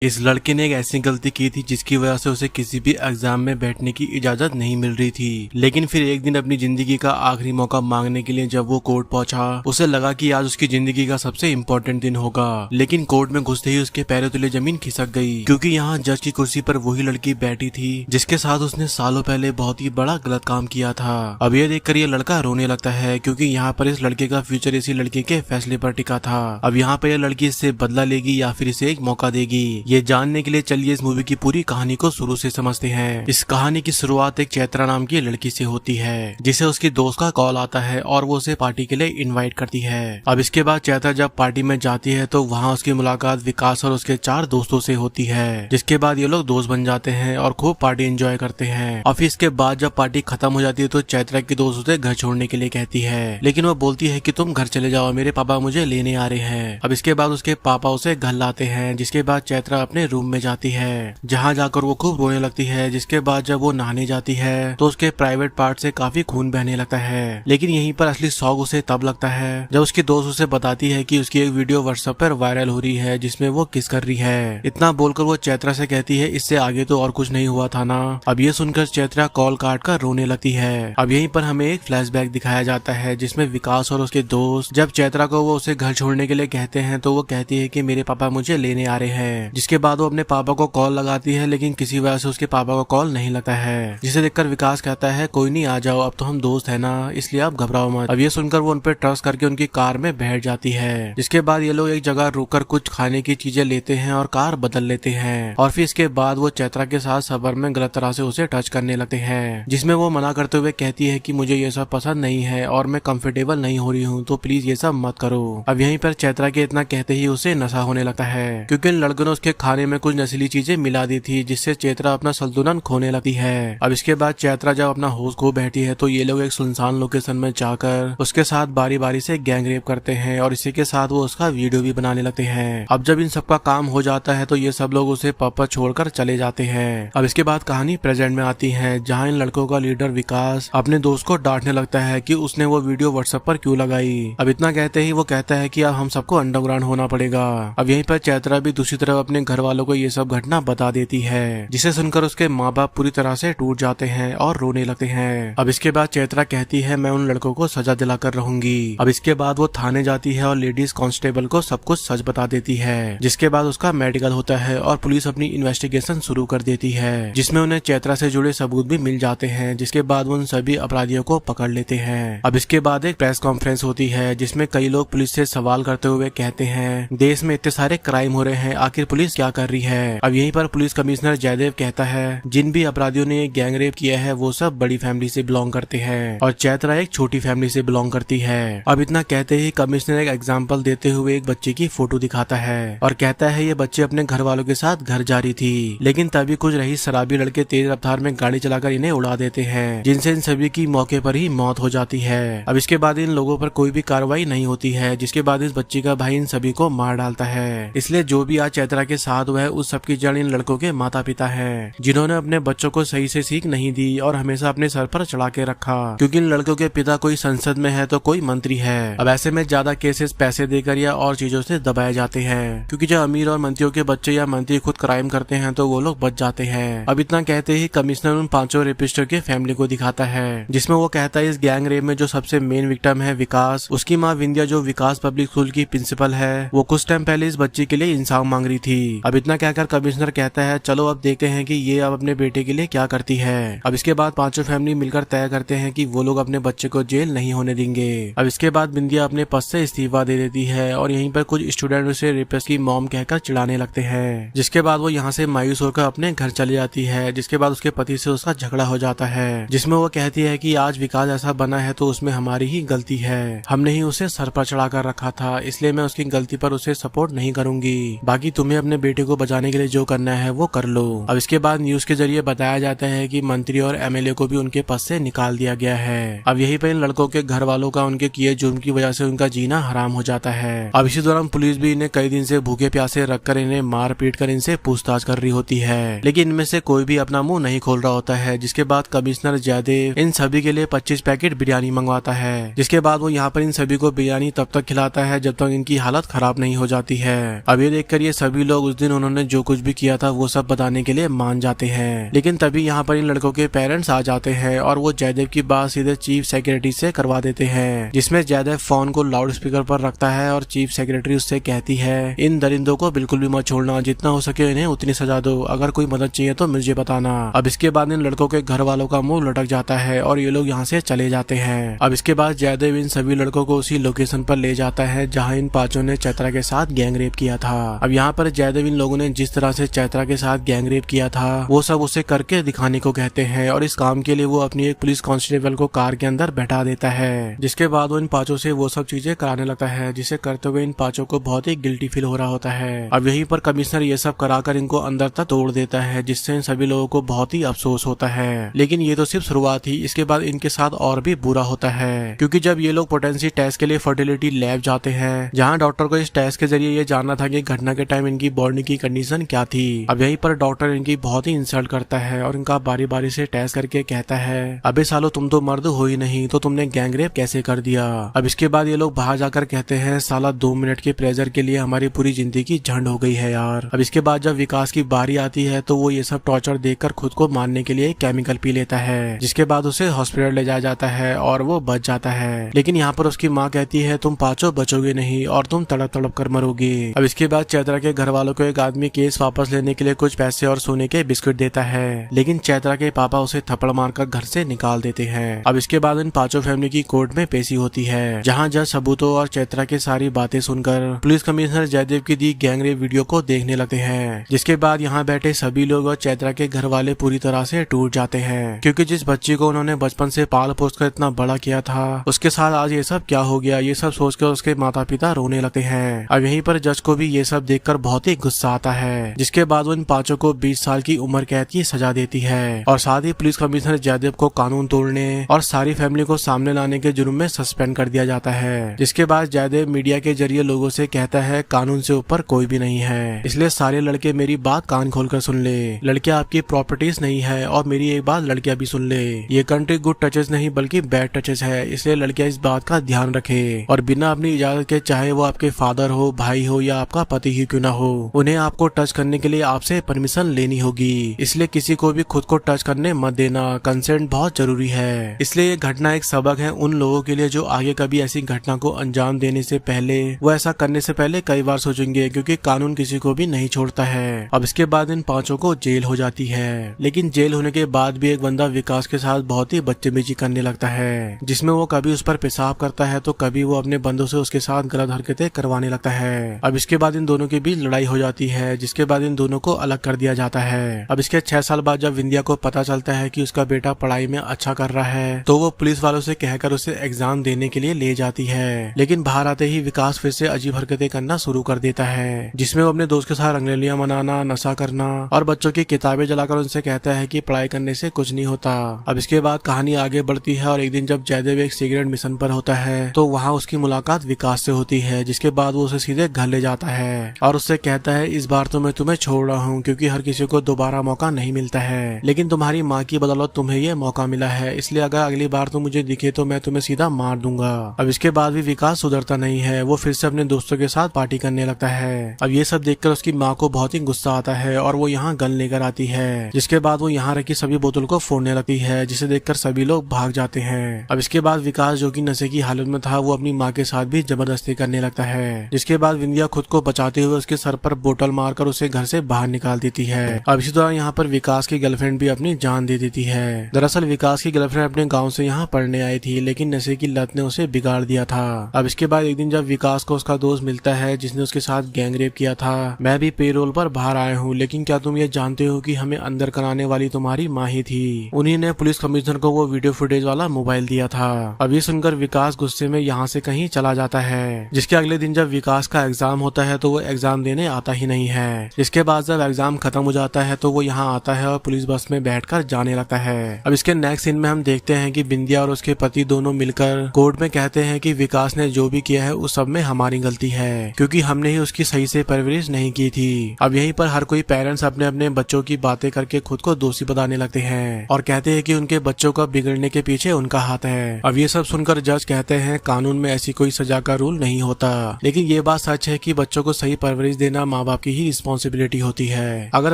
इस लड़के ने एक ऐसी गलती की थी जिसकी वजह से उसे किसी भी एग्जाम में बैठने की इजाजत नहीं मिल रही थी। लेकिन फिर एक दिन अपनी जिंदगी का आखिरी मौका मांगने के लिए जब वो कोर्ट पहुंचा, उसे लगा कि आज उसकी जिंदगी का सबसे इम्पोर्टेंट दिन होगा। लेकिन कोर्ट में घुसते ही उसके पैरों तले जमीन खिसक गई, क्योंकि यहाँ जज की कुर्सी पर वही लड़की बैठी थी जिसके साथ उसने सालों पहले बहुत ही बड़ा गलत काम किया था। अब ये देखकर ये लड़का रोने लगता है, क्योंकि यहाँ पर इस लड़के का फ्यूचर इसी लड़के के फैसले पर टिका था। अब यहाँ पर यह लड़की इससे बदला लेगी या फिर इसे एक मौका देगी, ये जानने के लिए चलिए इस मूवी की पूरी कहानी को शुरू से समझते हैं। इस कहानी की शुरुआत एक चैत्रा नाम की लड़की से होती है, जिसे उसकी दोस्त का कॉल आता है और वो उसे पार्टी के लिए इनवाइट करती है। अब इसके बाद चैत्रा जब पार्टी में जाती है तो वहाँ उसकी मुलाकात विकास और उसके 4 दोस्तों से होती है, जिसके बाद ये लोग दोस्त बन जाते हैं और खूब पार्टी एंजॉय करते हैं। और फिर इसके बाद जब पार्टी खत्म हो जाती है तो चैत्रा की दोस्त उसे घर छोड़ने के लिए कहती है, लेकिन वो बोलती है कि तुम घर चले जाओ, मेरे पापा मुझे लेने आ रहे हैं। अब इसके बाद उसके पापा उसे घर लाते हैं, जिसके बाद चैत्रा अपने रूम में जाती है, जहाँ जाकर वो खूब रोने लगती है। जिसके बाद जब वो नहाने जाती है तो उसके प्राइवेट पार्ट से काफी खून बहने लगता है। लेकिन यहीं पर असली शौक उसे तब लगता है जब उसकी दोस्त उसे बताती है कि उसकी एक वीडियो व्हाट्सएप पर वायरल हो रही है जिसमें वो किस कर रही है। इतना बोलकर वो चैत्रा से कहती है, इससे आगे तो और कुछ नहीं हुआ था ना। अब ये सुनकर चैत्रा कॉल काट कर रोने लगती है। अब यहीं पर हमें एक फ्लैशबैक दिखाया जाता है जिसमें विकास और उसके दोस्त जब चैत्रा को वो उसे घर छोड़ने के लिए कहते हैं तो वो कहती है कि मेरे पापा मुझे लेने आ रहे हैं। जिसके बाद वो अपने पापा को कॉल लगाती है, लेकिन किसी वजह से उसके पापा को कॉल नहीं लगता है, जिसे देखकर विकास कहता है, कोई नहीं, आ जाओ, अब तो हम दोस्त है ना, इसलिए आप घबराओ मत। अब ये सुनकर वो उन पे ट्रस्ट करके उनकी कार में बैठ जाती है। जिसके बाद ये लोग एक जगह रुककर कुछ खाने की चीजें लेते हैं और कार बदल लेते हैं। और फिर इसके बाद वो चैत्रा के साथ सफर में गलत तरह से उसे टच करने लगते हैं, जिसमें वो मना करते हुए कहती है कि मुझे ये सब पसंद नहीं है और मैं कंफर्टेबल नहीं हो रही हूँ, तो प्लीज ये सब मत करो। अब यहीं पर चैत्रा के इतना कहते ही उसे नशा होने लगता है, क्योंकि इन लड़कों ने उसके खाने में कुछ नशीली चीजें मिला दी थी, जिससे चैत्रा अपना संतुलन खोने लगती है। अब इसके बाद चैत्रा जब अपना होश खो बैठी है तो ये लोग एक सुनसान लोकेशन में जाकर उसके साथ बारी बारी से गैंग रेप करते हैं और इसी के साथ वो उसका वीडियो भी बनाने लगते हैं। अब जब इन सबका काम हो जाता है तो ये सब लोग उसे पप छोड़कर चले जाते हैं। अब इसके बाद कहानी प्रेजेंट में आती है, जहाँ इन लड़कों का लीडर विकास अपने दोस्त को डांटने लगता है कि उसने वो वीडियो व्हाट्सएप पर क्यों लगाई। अब इतना कहते ही वो कहता है कि अब हम सबको अंडरग्राउंड होना पड़ेगा। अब यहीं पर चैत्रा भी दूसरी तरफ अपने घर वालों को ये सब घटना बता देती है, जिसे सुनकर उसके माँ बाप पूरी तरह से टूट जाते हैं और रोने लगते हैं। अब इसके बाद चैत्रा कहती है, मैं उन लड़कों को सजा दिलाकर रहूंगी। अब इसके बाद वो थाने जाती है और लेडीज कांस्टेबल को सब कुछ सच बता देती है, जिसके बाद उसका मेडिकल होता है और पुलिस अपनी इन्वेस्टिगेशन शुरू कर देती है, जिसमें उन्हें चैत्रा से जुड़े सबूत भी मिल जाते हैं। जिसके बाद वो उन सभी अपराधियों को पकड़ लेते हैं। अब इसके बाद एक प्रेस कॉन्फ्रेंस होती है, जिसमें कई लोग पुलिस से सवाल करते हुए कहते हैं, देश में इतने सारे क्राइम हो रहे हैं, आखिर पुलिस क्या कर रही है। अब यहीं पर पुलिस कमिश्नर जयदेव कहता है, जिन भी अपराधियों ने गैंग रेप किया है वो सब बड़ी फैमिली से बिलोंग करते हैं और चैत्रा एक छोटी फैमिली से बिलोंग करती है। अब इतना कहते ही कमिश्नर एक एग्जांपल देते हुए एक बच्चे की फोटो दिखाता है और कहता है, ये बच्चे अपने घर वालों के साथ घर जा रही थी, लेकिन तभी कुछ रही शराबी लड़के तेज रफ्तार में गाड़ी चलाकर इन्हें उड़ा देते हैं, जिनसे इन सभी की मौके पर ही मौत हो जाती है। अब इसके बाद इन लोगों पर कोई भी कार्रवाई नहीं होती है, जिसके बाद इस बच्ची का भाई इन सभी को मार डालता है। इसलिए जो भी आज चैत्रा के साथ हुआ है उस सबकी जड़ इन लड़कों के माता पिता है, जिन्होंने अपने बच्चों को सही से सीख नहीं दी और हमेशा अपने सर पर चढ़ा के रखा, क्योंकि इन लड़कों के पिता कोई संसद में है तो कोई मंत्री है। अब ऐसे में ज्यादा केसेस पैसे देकर या और चीजों से दबाए जाते हैं, क्योंकि जब अमीर और मंत्रियों के बच्चे या मंत्री खुद क्राइम करते हैं तो वो लोग बच जाते हैं। अब इतना कहते ही कमिश्नर उन 5 रेपिस्टर के फैमिली को दिखाता है, जिसमें वो कहता है, इस गैंग रेप में जो सबसे मेन विक्टिम है विकास, उसकी माँ विंध्या जो विकास पब्लिक स्कूल की प्रिंसिपल है, वो कुछ टाइम पहले इस बच्ची के लिए इंसाफ मांग रही थी। अब इतना कहकर कमिश्नर कहता है, चलो अब देखते हैं कि ये अब अपने बेटे के लिए क्या करती है। अब इसके बाद 5 फैमिली मिलकर तय करते हैं कि वो लोग अपने बच्चे को जेल नहीं होने देंगे। अब इसके बाद बिंदिया अपने पद से इस्तीफा दे देती है और यहीं पर कुछ स्टूडेंट उसे रेपिस्ट की मॉम कहकर चिढ़ाने लगते हैं, जिसके बाद वो यहाँ से मायूस होकर अपने घर चली जाती है। जिसके बाद उसके पति से उसका झगड़ा हो जाता है, जिसमें वो कहती है कि आज विकास ऐसा बना है तो उसमें हमारी ही गलती है, हमने ही उसे सर पर चढ़ा कर रखा था, इसलिए मैं उसकी गलती पर उसे सपोर्ट नहीं करूंगी, बाकी तुम्हें अपने बेटे को बचाने के लिए जो करना है वो कर लो। अब इसके बाद न्यूज के जरिए बताया जाता है कि मंत्री और एमएलए को भी उनके पद से निकाल दिया गया है। अब यही पे इन लड़कों के घर वालों का उनके किए जुर्म की वजह से उनका जीना हराम हो जाता है। अब इसी दौरान पुलिस भी इन्हें कई दिन से भूखे प्यासे रखकर इन्हें मार पीट कर इनसे पूछताछ कर रही होती है, लेकिन इनमें से कोई भी अपना मुंह नहीं खोल रहा होता है। जिसके बाद कमिश्नर जयदेव इन सभी के लिए 25 पैकेट बिरयानी मंगवाता है, जिसके बाद वो यहाँ पर इन सभी को बिरयानी तब तक खिलाता है जब तक इनकी हालत खराब नहीं हो जाती है। अब ये देखकर ये सभी लोग उस दिन उन्होंने जो कुछ भी किया था वो सब बताने के लिए मान जाते हैं। लेकिन तभी यहाँ पर इन लड़कों के पेरेंट्स आ जाते हैं और वो जयदेव की बात सीधे चीफ सेक्रेटरी से करवा देते हैं, जिसमें जयदेव फोन को लाउड स्पीकर पर रखता है और चीफ सेक्रेटरी उससे कहती है इन दरिंदों को बिल्कुल भी मत छोड़ना, जितना हो सके इन्हें उतनी सजा दो, अगर कोई मदद चाहिए तो मुझे बताना। अब इसके बाद इन लड़कों के घर वालों का मुंह लटक जाता है और ये लोग यहाँ से चले जाते हैं। अब इसके बाद जयदेव इन सभी लड़कों को उसी लोकेशन पर ले जाता है जहाँ इन पांचों ने चैत्रा के साथ गैंग रेप किया था। अब यहाँ पर जयदेव इन लोगों ने जिस तरह से चैत्रा के साथ गैंग रेप किया था वो सब उसे करके दिखाने को कहते हैं और इस काम के लिए वो अपनी एक पुलिस कांस्टेबल को कार के अंदर बैठा देता है, जिसके बाद वो इन पांचों से वो सब चीजें कराने लगता है जिसे करते हुए इन पांचों को बहुत ही गिल्टी फील हो रहा होता है। अब यहीं पर कमिश्नर ये सब कराकर इनको अंदर तक तोड़ देता है, जिससे इन सभी लोगों को बहुत ही अफसोस होता है। लेकिन ये तो सिर्फ शुरुआत ही, इसके बाद इनके साथ और भी बुरा होता है, क्योंकि जब ये लोग पोटेंसी टेस्ट के लिए फर्टिलिटी लैब जाते हैं जहाँ डॉक्टर को इस टेस्ट के जरिए ये जानना था कि घटना के टाइम इनकी बॉडी की कंडीशन क्या थी। अब यहीं पर डॉक्टर इनकी बहुत ही इंसल्ट करता है और इनका बारी बारी से टेस्ट करके कहता है अबे सालो तुम तो मर्द हो ही नहीं तो तुमने गैंग रेप कैसे कर दिया। अब इसके बाद ये लोग बाहर जाकर कहते हैं साला 2 मिनट के प्रेजर के लिए हमारी पूरी जिंदगी झंड हो गई है यार। अब इसके बाद जब विकास की बारी आती है तो वो ये सब टॉर्चर देखकर खुद को मारने के लिए केमिकल पी लेता है, जिसके बाद उसे हॉस्पिटल ले जाया जाता है और वो बच जाता है। लेकिन यहाँ पर उसकी माँ कहती है तुम पांचों बचोगे नहीं और तुम तड़प तड़प कर मरोगे। अब इसके बाद चैत्रा के घर वालों को एक आदमी केस वापस लेने के लिए कुछ पैसे और सोने के बिस्कुट देता है, लेकिन चैत्रा के पापा उसे थप्पड़ मारकर घर से निकाल देते हैं। अब इसके बाद इन पांचों फैमिली की कोर्ट में पेशी होती है, जहाँ जज सबूतों और चैत्रा की सारी बातें सुनकर पुलिस कमिश्नर जयदेव की दी गैंग रेप वीडियो को देखने लगते हैं, जिसके बाद यहाँ बैठे सभी लोग और चैत्रा के घर वाले पूरी तरह से टूट जाते हैं, क्योंकि जिस बच्ची को उन्होंने बचपन से पाल पोस कर इतना बड़ा किया था उसके साथ आज ये सब क्या हो गया, ये सब सोचकर उसके माता पिता रोने लगते हैं। अब यहीं पर जज को भी ये सब देखकर बहुत ही गुस्सा आता है, जिसके बाद वो इन पांचों को 20 साल की उम्र कैद की सजा देती है और साथ ही पुलिस कमिश्नर जयदेव को कानून तोड़ने और सारी फैमिली को सामने लाने के जुर्म में सस्पेंड कर दिया जाता है। जिसके बाद जयदेव मीडिया के जरिए लोगों से कहता है कानून से ऊपर कोई भी नहीं है, इसलिए सारे लड़के मेरी बात कान खोलकर सुन ले, लड़कियां आपकी प्रॉपर्टीज नहीं है और मेरी एक बात लड़कियां भी सुन ले, ये कंट्री गुड टचेस नहीं बल्कि बैड टचेस है, इसलिए लड़कियां इस बात का ध्यान रखे और बिना अपनी इजाजत के चाहे वो आपके फादर हो, भाई हो या आपका पति ही क्यों ना हो, उन्हें आपको टच करने के लिए आपसे परमिशन लेनी होगी, इसलिए किसी को भी खुद को टच करने मत देना, कंसेंट बहुत जरूरी है। इसलिए ये घटना एक सबक है उन लोगों के लिए जो आगे कभी ऐसी घटना को अंजाम देने से पहले वो ऐसा करने से पहले कई बार सोचेंगे, क्योंकि कानून किसी को भी नहीं छोड़ता है। अब इसके बाद इन पांचों को जेल हो जाती है, लेकिन जेल होने के बाद भी एक बंदा विकास के साथ बहुत ही बदतमीजी करने लगता है, जिसमें वो कभी उस पर पेशाब करता है तो कभी वो अपने बंदों से उसके साथ गलत हरकतें करवाने लगता है। अब इसके बाद इन दोनों के बीच लड़ाई हो जाती है, जिसके बाद इन दोनों को अलग कर दिया जाता है। अब इसके 6 साल बाद जब विंध्या को पता चलता है कि उसका बेटा पढ़ाई में अच्छा कर रहा है तो वो पुलिस वालों से कहकर उसे एग्जाम देने के लिए ले जाती है, लेकिन बाहर आते ही विकास फिर से अजीब हरकतें करना शुरू कर देता है, जिसमें वो अपने दोस्त के साथ रंगरेलियां मनाना, नशा करना और बच्चों की किताबें जलाकर उनसे कहता है कि पढ़ाई करने से कुछ नहीं होता। अब इसके बाद कहानी आगे बढ़ती है और एक दिन जब जयदेव एक सीक्रेट मिशन पर होता है तो वहाँ उसकी मुलाकात विकास से होती है, जिसके बाद वो उसे सीधे घर ले जाता है और उससे कहता है इस बार तो मैं तुम्हें छोड़ रहा हूँ, क्योंकि हर किसी को दोबारा मौका नहीं मिलता है, लेकिन तुम्हारी माँ की बदौलत तुम्हें ये मौका मिला है, इसलिए अगर अगली बार तुम मुझे दिखे तो मैं तुम्हें सीधा मार दूंगा। अब इसके बाद भी विकास सुधरता नहीं है, वो फिर से अपने दोस्तों के साथ पार्टी करने लगता है। अब ये सब देखकर उसकी माँ को बहुत ही गुस्सा आता है और वो यहाँ गन लेकर आती है, जिसके बाद वो यहाँ रखी सभी बोतल को फोड़ने लगती है, जिसे देखकर सभी लोग भाग जाते हैं। अब इसके बाद विकास जो कि नशे की हालत में था वो अपनी माँ के साथ भी जबरदस्ती करने लगता है, जिसके बाद विंध्या खुद को बचाते हुए उसके सर पर बोतल मारकर उसे घर से बाहर निकाल देती है। अब इसी दौरान यहाँ पर विकास की गर्लफ्रेंड भी अपनी जान दे देती है। दरअसल विकास की गर्लफ्रेंड अपने गाँव से यहाँ पढ़ने आई थी, लेकिन नशे की लत ने उसे बिगाड़ दिया था। अब इसके बाद एक दिन जब विकास को उसका दोस्त मिलता है जिसने उसके साथ गैंग रेप किया था, मैं भी पेरोल पर बाहर आया हूँ, लेकिन क्या तुम ये जानते हो कि हमें अंदर कराने वाली तुम्हारी माँ ही थी, उन्हीं ने पुलिस कमिश्नर को वो वीडियो फुटेज वाला मोबाइल दिया था। अब ये सुनकर विकास गुस्से में यहाँ से कहीं चला जाता है, जिसके अगले दिन जब विकास का एग्जाम होता है तो वो एग्जाम देने आता ही नहीं है। इसके बाद जब एग्जाम खत्म हो जाता है तो वो यहाँ आता है और पुलिस बस में बैठकर जाने लगता है। अब इसके नेक्स्ट सीन में हम देखते हैं कि बिंदिया और उसके पति दोनों मिलकर कोर्ट में कहते हैं कि विकास ने जो भी किया है उस सब में हमारी गलती है, क्योंकि हमने ही उसकी सही से परवरिश नहीं की थी। अब यहीं पर हर कोई पेरेंट्स अपने अपने बच्चों की बातें करके खुद को दोषी बताने लगते हैं और कहते हैं कि उनके बच्चों का बिगड़ने के पीछे उनका हाथ है। अब ये सब सुनकर जज कहते हैं कानून में ऐसी कोई सजा का रूल नहीं होता, लेकिन ये बात सच है कि बच्चों को सही परवरिश देना माँ माँ बाप की ही रिस्पॉन्सिबिलिटी होती है। अगर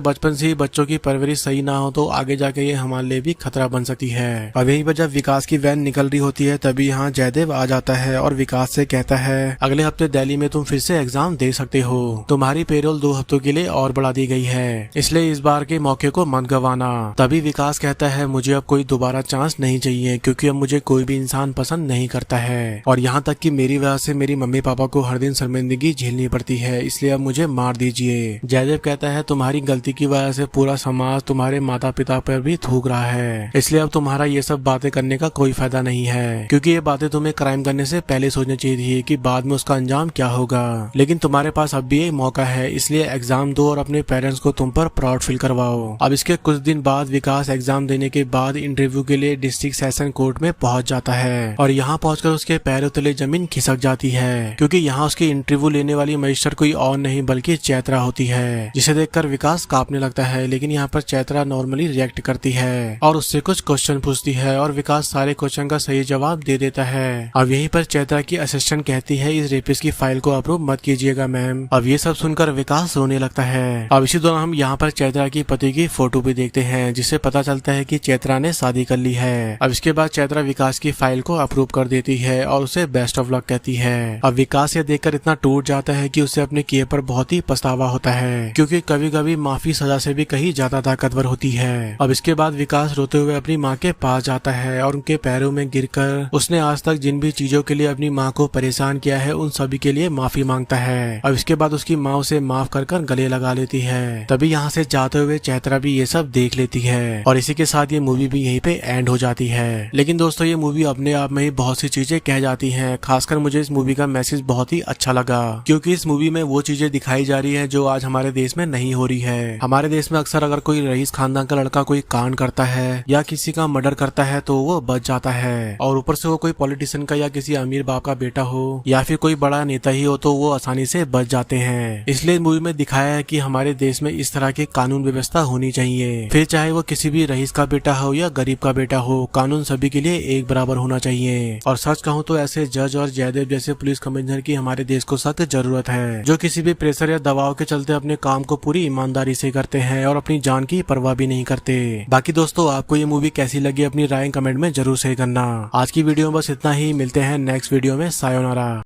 बचपन से ही बच्चों की परवरिश सही ना हो तो आगे जाके ये हमारे लिए भी खतरा बन सकती है। अब यहीं पर जब विकास की वैन निकल रही होती है तभी यहाँ जयदेव आ जाता है और विकास से कहता है अगले हफ्ते दिल्ली में तुम फिर से एग्जाम दे सकते हो, तुम्हारी पेरोल 2 हफ्तों के लिए और बढ़ा दी गई है, इसलिए इस बार के मौके को मत गंवाना। तभी विकास कहता है मुझे अब कोई दोबारा चांस नहीं चाहिए क्योंकि अब मुझे कोई भी इंसान पसंद नहीं करता है और यहाँ तक कि मेरी वजह से मेरी मम्मी पापा को हर दिन शर्मिंदगी झेलनी पड़ती है, इसलिए अब मुझे मार दीजिए। जयदेव कहता है तुम्हारी गलती की वजह से पूरा समाज तुम्हारे माता पिता पर भी थूक रहा है, इसलिए अब तुम्हारा ये सब बातें करने का कोई फायदा नहीं है क्योंकि ये बातें तुम्हें क्राइम करने से पहले सोचनी चाहिए थी कि बाद में उसका अंजाम क्या होगा। लेकिन तुम्हारे पास अब भी एक मौका है, इसलिए एग्जाम दो और अपने पेरेंट्स को तुम पर प्राउड फील करवाओ। अब इसके कुछ दिन बाद विकास एग्जाम देने के बाद इंटरव्यू के लिए डिस्ट्रिक्ट सेशन कोर्ट में पहुंच जाता है और यहाँ पहुंचकर उसके पैरों तले जमीन खिसक जाती है क्योंकि यहाँ उसकी इंटरव्यू लेने वाली मजिस्ट्रेट कोई और नहीं बल्कि चैत्रा होती है, जिसे देखकर विकास कांपने लगता है। लेकिन यहाँ पर चैत्रा नॉर्मली रिएक्ट करती है और उससे कुछ क्वेश्चन पूछती है और विकास सारे क्वेश्चन का सही जवाब दे देता है। अब यहीं पर चैत्रा की असिस्टेंट कहती है इस रेपिस्ट की फाइल को अप्रूव मत कीजिएगा मैम। अब ये सब सुनकर विकास रोने लगता है। अब इसी दौरान हम यहाँ पर चैत्रा की पति की फोटो भी देखते हैं जिससे पता चलता है कि चैत्रा ने शादी कर ली है। अब इसके बाद चैत्रा विकास की फाइल को अप्रूव कर देती है और उसे बेस्ट ऑफ लक कहती है। अब विकास ये देखकर इतना टूट जाता है कि उसे अपने किए पर बहुत ही पछतावा होता है क्योंकि कभी कभी माफी सजा से भी कहीं ज्यादा ताकतवर होती है। अब इसके बाद विकास रोते हुए अपनी माँ के पास जाता है और उनके पैरों में गिरकर उसने आज तक जिन भी चीजों के लिए अपनी माँ को परेशान किया है उन सभी के लिए माफी मांगता है। अब इसके बाद उसकी माँ उसे माफ कर गले लगा लेती है। तभी यहाँ से जाते हुए चैत्रा भी ये सब देख लेती है और इसी के साथ ये मूवी भी यहीं पे एंड हो जाती है। लेकिन दोस्तों ये मूवी अपने आप में ही बहुत सी चीजें कह जाती है। खासकर मुझे इस मूवी का मैसेज बहुत ही अच्छा लगा क्योंकि इस मूवी में वो चीजें दिखाई जा रही है जो आज हमारे देश में नहीं हो रही है। हमारे देश में अक्सर अगर कोई रईस खानदान का लड़का कोई कांड करता है या किसी का मर्डर करता है तो वो बच जाता है और ऊपर से वो कोई पॉलिटिशियन का या किसी अमीर बाप का बेटा हो या फिर कोई बड़ा नेता ही हो तो वो आसानी से बच जाते हैं। इसलिए मूवी में दिखाया है कि हमारे देश में इस तरह की कानून व्यवस्था होनी चाहिए, फिर चाहे वो किसी भी रईस का बेटा हो या गरीब का बेटा हो, कानून सभी के लिए एक बराबर होना चाहिए। और सच कहूँ तो ऐसे जज और जयदेव जैसे पुलिस कमिश्नर की हमारे देश को सख्त जरूरत है जो किसी भी प्रेशर या दबाव के चलते अपने काम को पूरी ईमानदारी से करते हैं और अपनी जान की परवाह भी नहीं करते। बाकी दोस्तों आपको ये मूवी कैसी लगी अपनी राय कमेंट में जरूर शेयर करना। आज की वीडियो में बस इतना ही, मिलते हैं नेक्स्ट वीडियो में। सायोनारा।